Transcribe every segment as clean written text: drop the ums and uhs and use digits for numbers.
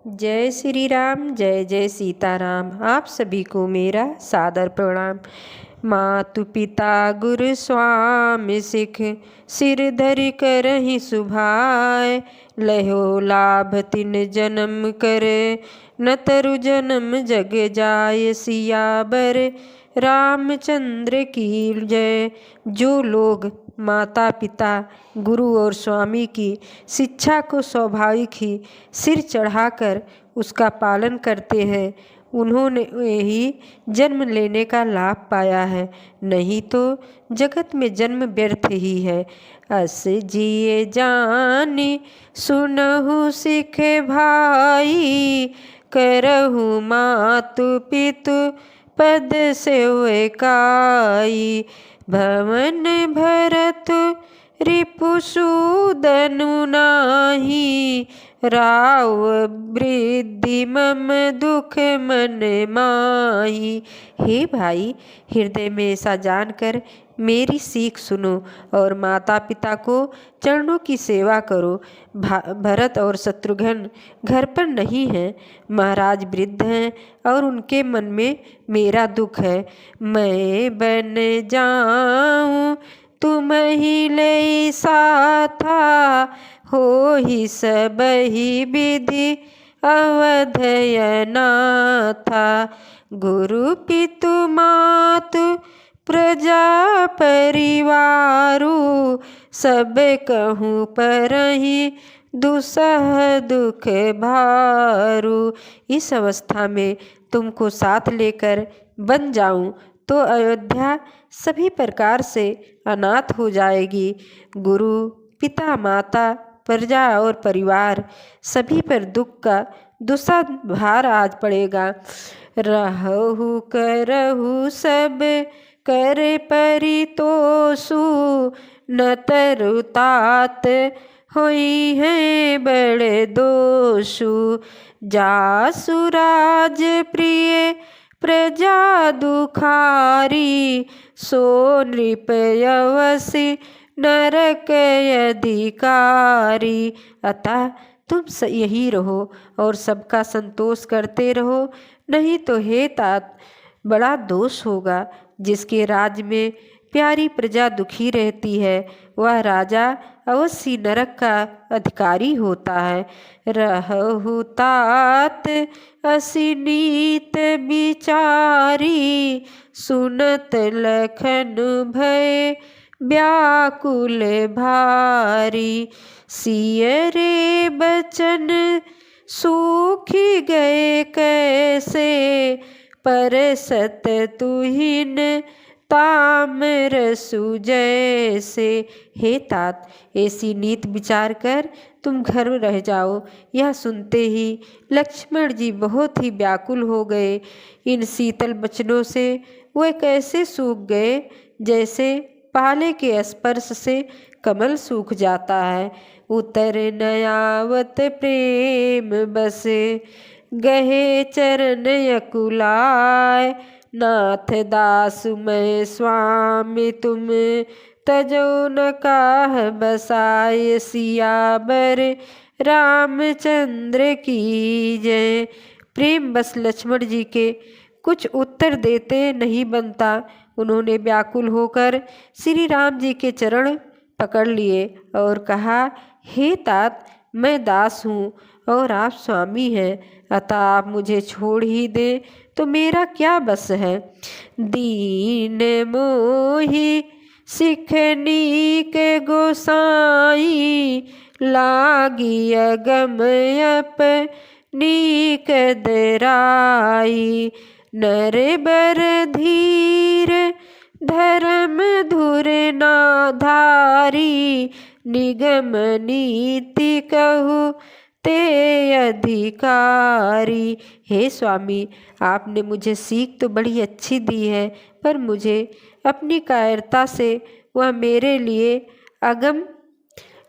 जय श्री राम, जय जय सीताराम। आप सभी को मेरा सादर प्रणाम। मातु पिता गुरु स्वामी सिख, सिर धर करहि सुभाय। लहो लाभ तिन जन्म करे, न तरु जन्म जग जाय। सियाबर रामचंद्र की जय। जो लोग माता पिता गुरु और स्वामी की शिक्षा को स्वाभाविक ही सिर चढ़ाकर उसका पालन करते हैं, उन्होंने ही जन्म लेने का लाभ पाया है, नहीं तो जगत में जन्म व्यर्थ ही है। अस जिए जानी सुनहु सिख भाई, करहु मातु पितु पद सेवकाई। भवन भरत रिपुसूदनु नाही, राव वृद्धि मम दुख मन माही। हे भाई, हृदय में ऐसा जानकर मेरी सीख सुनो और माता पिता को चरणों की सेवा करो। भरत और शत्रुघ्न घर पर नहीं हैं, महाराज वृद्ध हैं और उनके मन में मेरा दुख है। मैं बन जाऊं तुम ही ले साथा, हो ही सब ही विधि अवधयना था। गुरु पितु मातु प्रजा परिवारु, सब कहूँ परहि दुसह दुख भारू। इस अवस्था में तुमको साथ लेकर बन जाऊं तो अयोध्या सभी प्रकार से अनाथ हो जाएगी। गुरु पिता माता प्रजा और परिवार सभी पर दुख का दूसरा भार आज पड़ेगा। रहु करहु सब कर परितोषु, न तरु तात होई है बड़े दोषु। जासु राज प्रिय प्रजा दुखारी, सो नृप यवसी नरक अधिकारी। अतः तुम यही रहो और सबका संतोष करते रहो, नहीं तो हे तात बड़ा दोष होगा। जिसके राज में प्यारी प्रजा दुखी रहती है, वह राजा अवश्य नरक का अधिकारी होता है। रहु तात असि नीत विचारी, सुनत लखन भय व्याकुल भारी। सिय रे बचन सूखी गए कैसे, परसत तुहिन ताम्र सुजैसे। हे तात, ऐसी नीत विचार कर तुम घर में रह जाओ। यह सुनते ही लक्ष्मण जी बहुत ही व्याकुल हो गए। इन शीतल वचनों से वे कैसे सूख गए, जैसे पाले के स्पर्श से कमल सूख जाता है। उतर नयावत प्रेम बसे, गहे चरण यकुलाय। नाथ दास मैं स्वामी तुम, तजो न काह बसाय। सियाबर रामचंद्र की जय। प्रेम बस लक्ष्मण जी के कुछ उत्तर देते नहीं बनता। उन्होंने व्याकुल होकर श्री राम जी के चरण पकड़ लिए और कहा, हे तात, मैं दास हूँ और आप स्वामी हैं, अतः आप मुझे छोड़ ही दें तो मेरा क्या बस है। दीन मोहि सिखनीक गोसाई, लागी अगम अपनीक दराई। नर बर धीर धर्म धुर ना धारी, निगम नीति कहु ते अधिकारी। हे स्वामी, आपने मुझे सीख तो बड़ी अच्छी दी है, पर मुझे अपनी कायरता से वह मेरे लिए अगम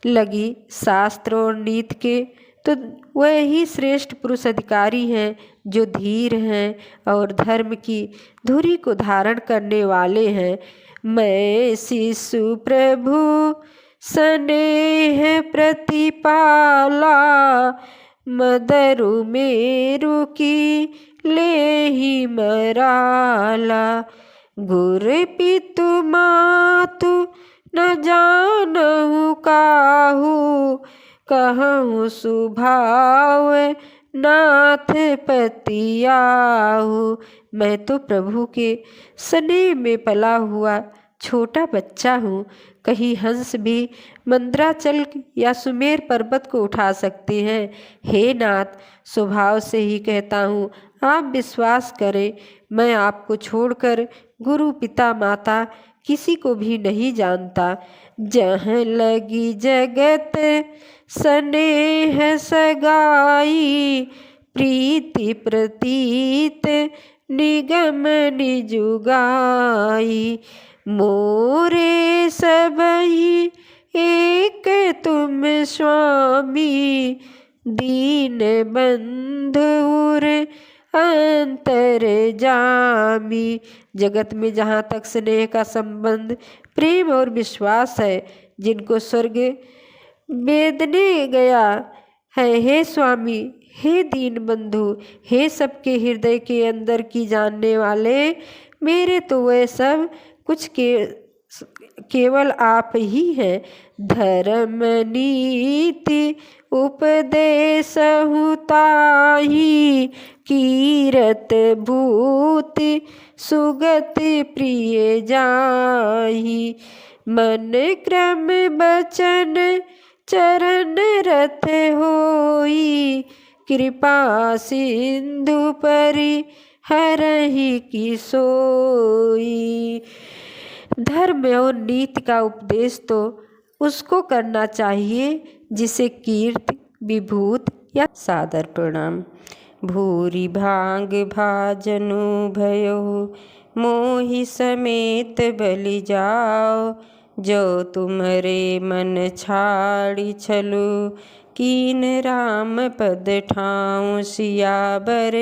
लगी। शास्त्र और नीति के तो वह ही श्रेष्ठ पुरुष अधिकारी हैं, जो धीर हैं और धर्म की धुरी को धारण करने वाले हैं। मैं शिशु प्रभु स्नेह प्रतिपाला, मदरु मेरु की लेहि मराला। गुर पितु मातु न जानहु काहू, कहूँ सुभाव नाथ पतियाहू। मैं तो प्रभु के स्नेह में पला हुआ छोटा बच्चा हूँ। कहीं हंस भी मंद्राचल या सुमेर पर्वत को उठा सकते हैं। हे नाथ, स्वभाव से ही कहता हूँ, आप विश्वास करें, मैं आपको छोड़कर गुरु पिता माता किसी को भी नहीं जानता। जहाँ लगी जगत स्नेह सगाई, प्रीति प्रतीत निगम निजुगाई। मोरे सबही एक तुम स्वामी, दीन बंधुर अंतर जामी। जगत में जहाँ तक स्नेह का संबंध, प्रेम और विश्वास है, जिनको स्वर्ग वेदने गया है, हे स्वामी, हे दीन बंधु, हे सबके हृदय के अंदर की जानने वाले, मेरे तो वह सब कुछ केवल आप ही हैं। धर्म नीति उपदेशहु ताहि, कीरत भूति सुगति प्रिय जाहि। मन क्रम बचन चरण रथ होई, कृपा सिंधु परि हरहि की सोई। धर्म और नीति का उपदेश तो उसको करना चाहिए जिसे कीर्ति विभूत या सादर प्रणाम। भूरि भांग भाजनु भयो, मोहि समेत बलि जाओ। जो तुम्हारे मन छाड़ी छलु, कीन राम पद ठाऊं सियावर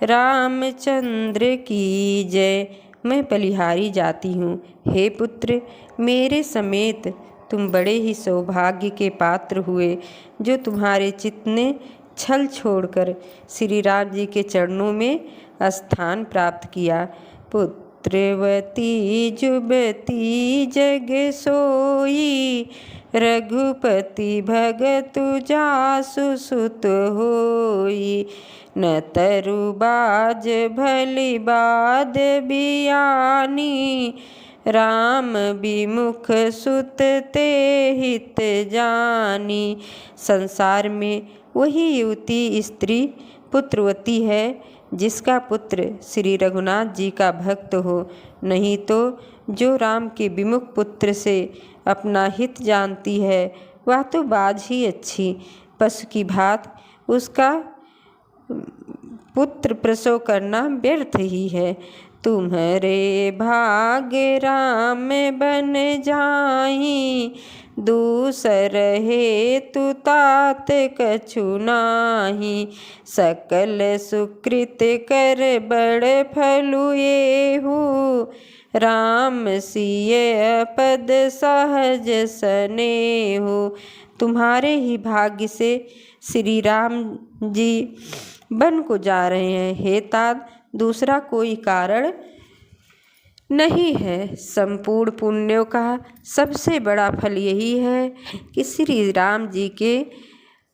रामचंद्र की जय। मैं बलिहारी जाती हूँ। हे पुत्र, मेरे समेत तुम बड़े ही सौभाग्य के पात्र हुए, जो तुम्हारे चित्त ने छल छोड़कर श्री राम जी के चरणों में स्थान प्राप्त किया। पुत्रवती जुबती जग सोई, रघुपति भगतु जासु सुत होई। न तरु बाज भली बाध बियानी, राम विमुख सुत ते हित जानी। संसार में वही युवती स्त्री पुत्रवती है जिसका पुत्र श्री रघुनाथ जी का भक्त हो, नहीं तो जो राम के विमुख पुत्र से अपना हित जानती है, वह तो बाज ही अच्छी। पशु की भांति उसका पुत्र प्रसव करना व्यर्थ ही है। तुम्हारे भाग्य राम बन जाई, दूसर हेतु तात कछु नाही। सकल सुकृत कर बड़ फलु येहू, राम सिय पद सहज सनेहू। तुम्हारे ही भाग्य से श्री राम जी बन को जा रहे हैं। हे तात, दूसरा कोई कारण नहीं है। संपूर्ण पुण्यों का सबसे बड़ा फल यही है कि श्री राम जी के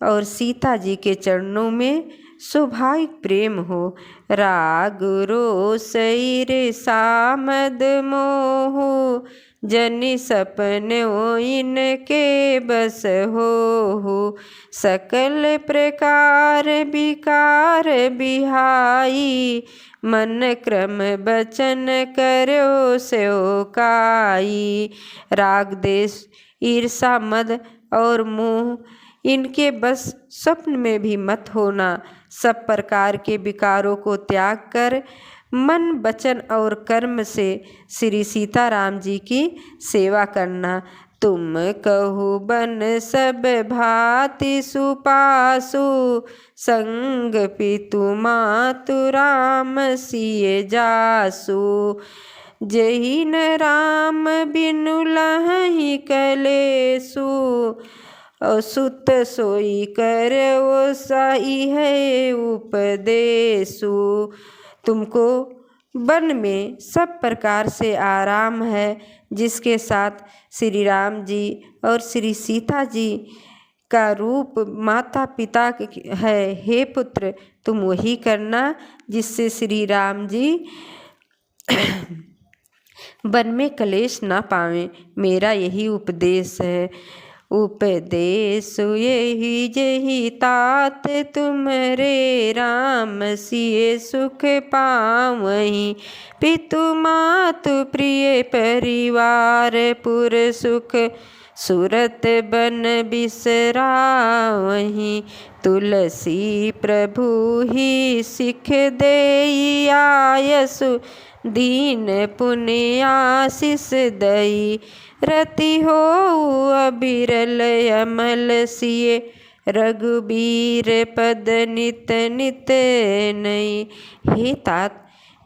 और सीता जी के चरणों में स्वाभाविक प्रेम हो। राग रोसई रे सामद मोह, जनि सपनो इनके बस हो। सकल प्रकार विकार बिहाई, मन क्रम बचन करो स्यो काई। राग देश ईर्षा मद और मोह, इनके बस स्वप्न में भी मत होना। सब प्रकार के विकारों को त्याग कर मन वचन और कर्म से श्री सीताराम जी की सेवा करना। तुम कहु बन सब भांति सुपासु, संग पितु मातु राम सिय जासु। जहिन राम बिनु लहहि कलेसु, और सुत सोई कर वो साई है उपदेशु। तुमको वन में सब प्रकार से आराम है, जिसके साथ श्री राम जी और श्री सीता जी का रूप माता पिता है। हे पुत्र, तुम वही करना जिससे श्री राम जी वन में कलेश ना पावें। मेरा यही उपदेश है। उपदेश यही जही तात तुमरे राम सिए सुख पावहीं। पितु मातु प्रिय परिवार पुर सुख सुरत बन बिसरावहीं। तुलसी प्रभु ही सिख देई आयसु दीन पुण्य आशीष दई। रति हो अबिरल अमल सिए रघुबीर पद नित नित नई। हे तात,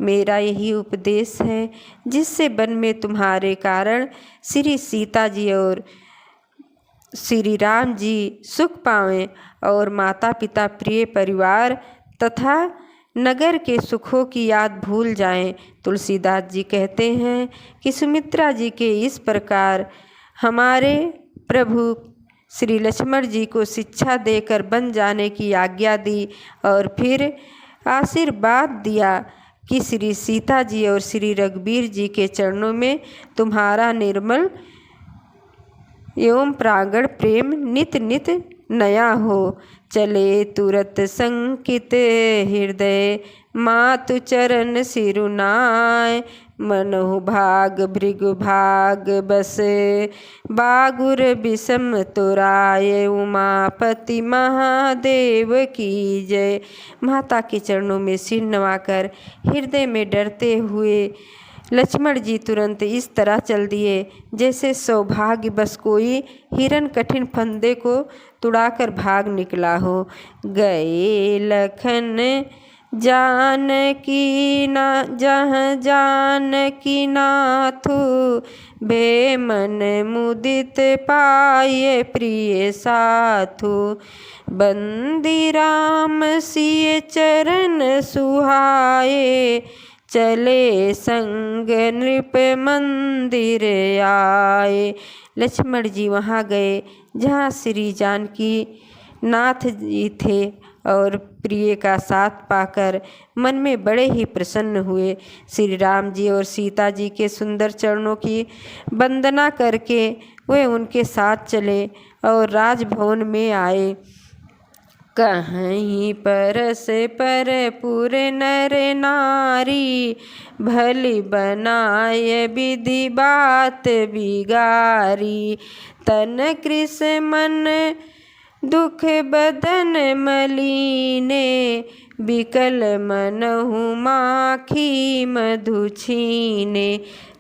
मेरा यही उपदेश है जिससे वन में तुम्हारे कारण श्री सीता जी और श्री राम जी सुख पावें और माता पिता प्रिय परिवार तथा नगर के सुखों की याद भूल जाएं। तुलसीदास जी कहते हैं कि सुमित्रा जी के इस प्रकार हमारे प्रभु श्री लक्ष्मण जी को शिक्षा देकर बन जाने की आज्ञा दी और फिर आशीर्वाद दिया कि श्री सीता जी और श्री रघुबीर जी के चरणों में तुम्हारा निर्मल एवं प्रांगण प्रेम नित नित नया हो। चले तुरत संकित हृदय मातु चरण सिरुनाय। मनहु भाग भृगु भाग बस बागुर विषम तुराय। उमापति महादेव की जय। माता के चरणों में सिर नवाकर हृदय में डरते हुए लक्ष्मण जी तुरंत इस तरह चल दिए जैसे सौभाग्य बस कोई हिरन कठिन फंदे को तुड़ाकर भाग निकला हो। गए लखन जानकी ना जहाँ जानकी नाथु बेमन मुदित पाए प्रिय साथु। बंदी राम सिय चरण सुहाए चले संग नृप मंदिर आए। लक्ष्मण जी वहाँ गए जहाँ श्री जानकी नाथ जी थे और प्रिय का साथ पाकर मन में बड़े ही प्रसन्न हुए। श्री राम जी और सीता जी के सुंदर चरणों की वंदना करके वे उनके साथ चले और राजभवन में आए। कहीं परस पर पुर नर नारी भली बनाए विधि बात बिगारी। तन कृष मन दुख बदन मलीने बिकल मनहु माखी मधु छीने।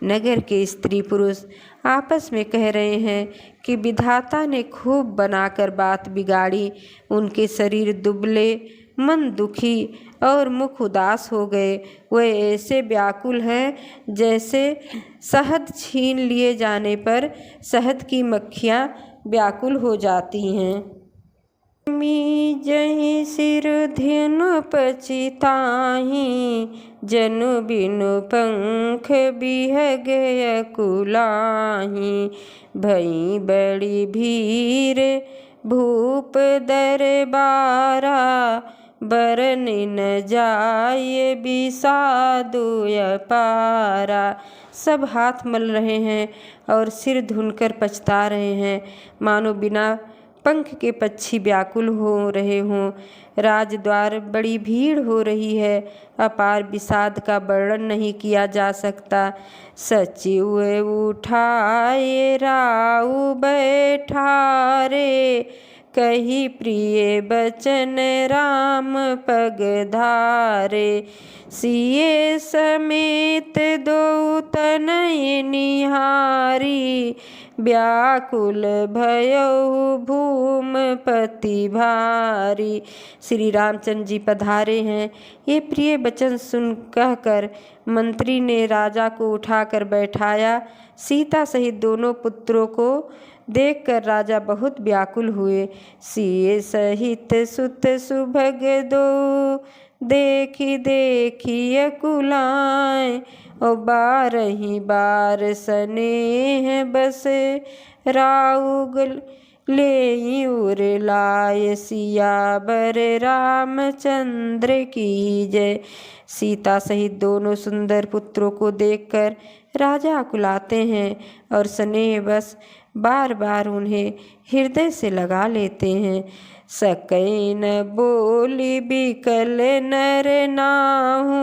नगर के स्त्री पुरुष आपस में कह रहे हैं कि विधाता ने खूब बनाकर बात बिगाड़ी। उनके शरीर दुबले, मन दुखी और मुख उदास हो गए। वे ऐसे व्याकुल हैं जैसे शहद छीन लिए जाने पर शहद की मक्खियाँ व्याकुल हो जाती हैं। मी जहि सिर धेनु पचिताहि जनु बिनु पंख बिहग अकुलाहि। भई बड़ी भीर भूप दरबारा बरन न जाय बिसादु अपारा। सब हाथ मल रहे हैं और सिर धुनकर पछता रहे हैं, मानो बिना पंख के पक्षी व्याकुल हो रहे हों। राजद्वार बड़ी भीड़ हो रही है, अपार विषाद का वर्णन नहीं किया जा सकता। सचिव उठाए राउ बैठारे कही प्रिय बचन राम पगधारे। सिए समेत दो तनय निहारी व्याकुल भयउ भूमपति भारी। श्री रामचंद्र जी पधारे हैं। ये प्रिय वचन सुन कहकर मंत्री ने राजा को उठाकर बैठाया। सीता सहित दोनों पुत्रों को देखकर राजा बहुत व्याकुल हुए। सिय सहित सुत सुभग दो देखी देखी अकुलाए। और बारही बार स्नेह बस राउगल ले उर लाय। सियावर रामचंद्र की जय। सीता सहित दोनों सुंदर पुत्रों को देखकर राजा अकुलाते हैं और स्नेह बस बार बार उन्हें हृदय से लगा लेते हैं। सकै न बोली बिकल नर नाहु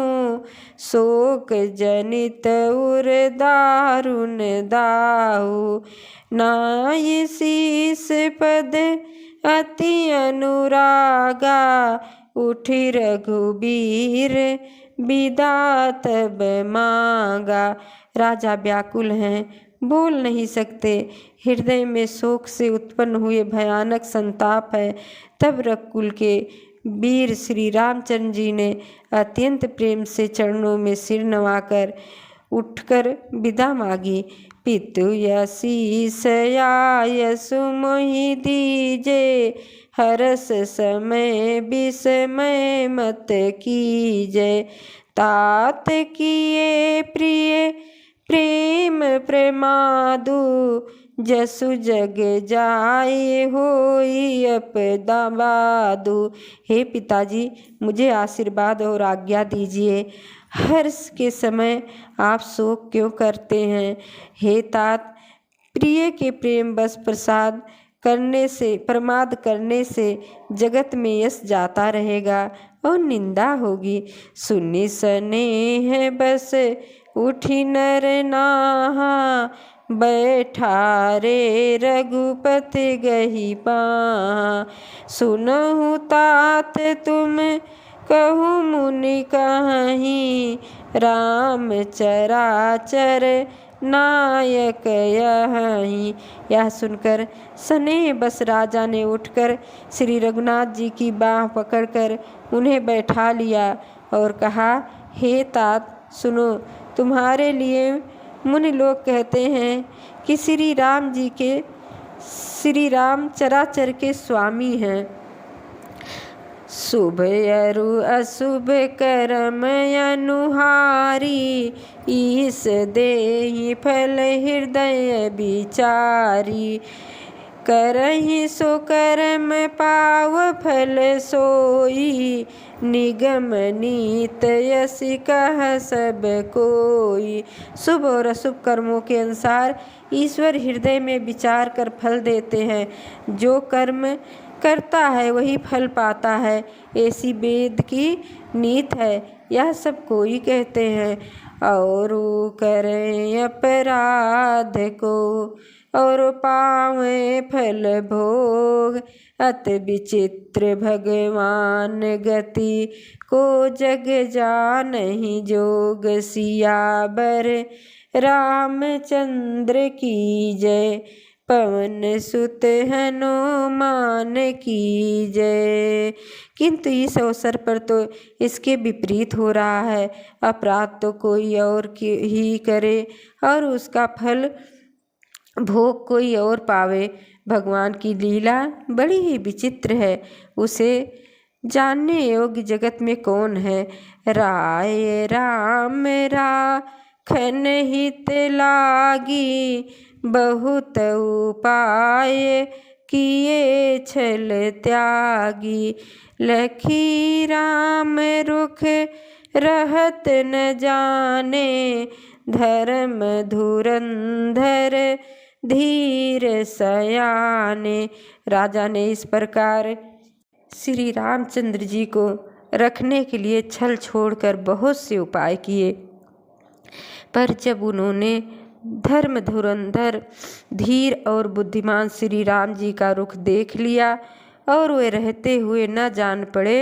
शोक जनित उर दारुण दाहु। नाय शीस पद अति अनुरागा उठी रघुबीर विदा तब मांगा। राजा व्याकुल हैं, बोल नहीं सकते। हृदय में शोक से उत्पन्न हुए भयानक संताप है। तब रघुकुल के वीर श्री रामचंद्र जी ने अत्यंत प्रेम से चरणों में सिर नवाकर उठकर विदा मांगी। पितु यशीष आयसु मोहि दीजे हरस समय विस्मय मत कीजय। तात किए प्रिय प्रेम प्रमादु जसु जग जाए होई अपदाबादु। हे पिताजी, मुझे आशीर्वाद और आज्ञा दीजिए। हर्ष के समय आप शोक क्यों करते हैं? हे तात, प्रिय के प्रेम बस प्रमाद करने से जगत में यश जाता रहेगा और निंदा होगी। सुनि स्नेह बस उठी नर नाहा बैठा रे रघुपति गही पाहा। सुनहु तात तुम कहूँ मुनि कहीं राम चराचर नायक यहीं। यह सुनकर स्नेह बस राजा ने उठकर श्री रघुनाथ जी की बाह पकड़कर उन्हें बैठा लिया और कहा, हे तात सुनो, तुम्हारे लिए मुनि लोग कहते हैं कि श्री राम चराचर के स्वामी हैं। शुभ अरु अशुभ कर्म अनुहारी ईस देहि फल हृदय विचारी। करहि सो कर्म पाव फल सोई निगम नीत यश कह सब कोई। शुभ और अशुभ कर्मों के अनुसार ईश्वर हृदय में विचार कर फल देते हैं। जो कर्म करता है वही फल पाता है, ऐसी वेद की नीत है। यह सब कोई कहते हैं। और करें अपराध को और पावें फल भोग। अति विचित्र भगवान गति को जग जानहि जोग। सियावर रामचंद्र की जय। पवन सुत हनुमान की जय। किंतु इस अवसर पर तो इसके विपरीत हो रहा है। अपराध तो कोई और ही करे और उसका फल भोग कोई और पावे। भगवान की लीला बड़ी ही विचित्र है। उसे जानने योग्य जगत में कौन है? राय राम राखन हित लागी बहुत उपाय किए छल त्यागी। लखी राम रुख रहत न जाने धर्म धुरंधर धीर सयाने। राजा ने इस प्रकार श्री रामचंद्र जी को रखने के लिए छल छोड़कर बहुत से उपाय किए, पर जब उन्होंने धर्म धुरंधर धीर और बुद्धिमान श्री राम जी का रुख देख लिया और वे रहते हुए न जान पड़े,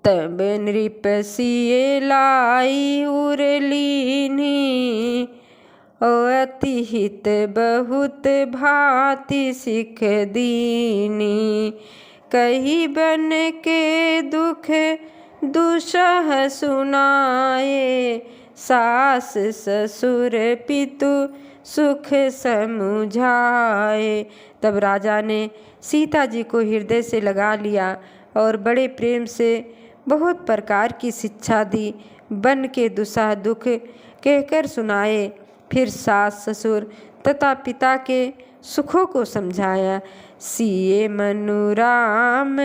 तब नृप सिए लाई उर लीनी अति हित बहुत भांति सिख दीनी। कही बन के दुख दुसह सुनाए, सास ससुर पितु सुख समुझाए। तब राजा ने सीता जी को हृदय से लगा लिया और बड़े प्रेम से बहुत प्रकार की शिक्षा दी। बन के दुसह दुख कहकर सुनाए, फिर सास ससुर तथा पिता के सुखों को समझाया। सिए मनु राम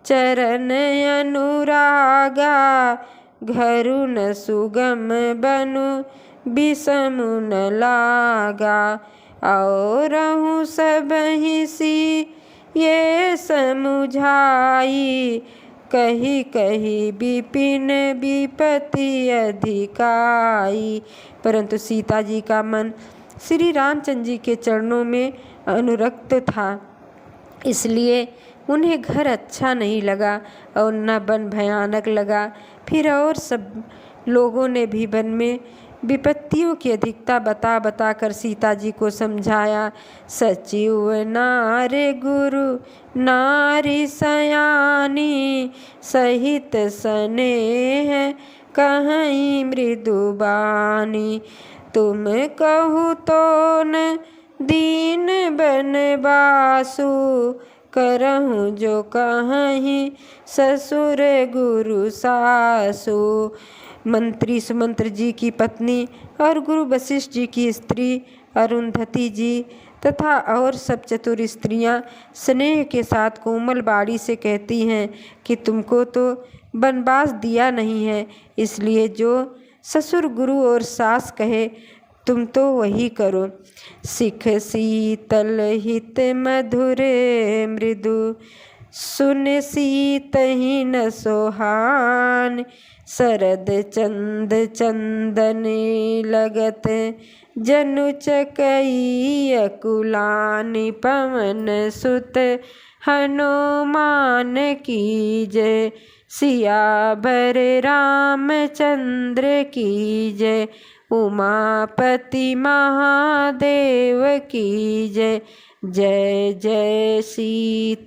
चरण अनुरागा, घरु न सुगम बनु बिषमु न लागा। और सबहि सी ये समुझाई, कही कही विपिन विपति अधिकाई। परंतु सीता जी का मन श्री रामचंद्र जी के चरणों में अनुरक्त था, इसलिए उन्हें घर अच्छा नहीं लगा और न वन भयानक लगा। फिर और सब लोगों ने भी वन में विपत्तियों की अधिकता बता बता कर सीता जी को समझाया। सचिव नारे गुरु नारी सयानी, सहित स्नेह कहीं मृदुबानी। तुम कहु तो न दीन बनवासु, करहूँ जो कहीं ससुर गुरु सासु। मंत्री सुमंत्र जी की पत्नी और गुरु वशिष्ठ जी की स्त्री अरुंधति जी तथा और सब चतुर स्त्रियां स्नेह के साथ कोमल बाड़ी से कहती हैं कि तुमको तो वनवास दिया नहीं है, इसलिए जो ससुर गुरु और सास कहे तुम तो वही करो। सिख शीतल हित मधुर मृदु, सुन सीत ही न सोहान। शरद चंद चंदन लगत, जनु चकई अकुलानि। पवन सुत हनुमान की जय, सियावर रामचंद्र की जय। उमापति महादेव की जय। जय जय सीताराम।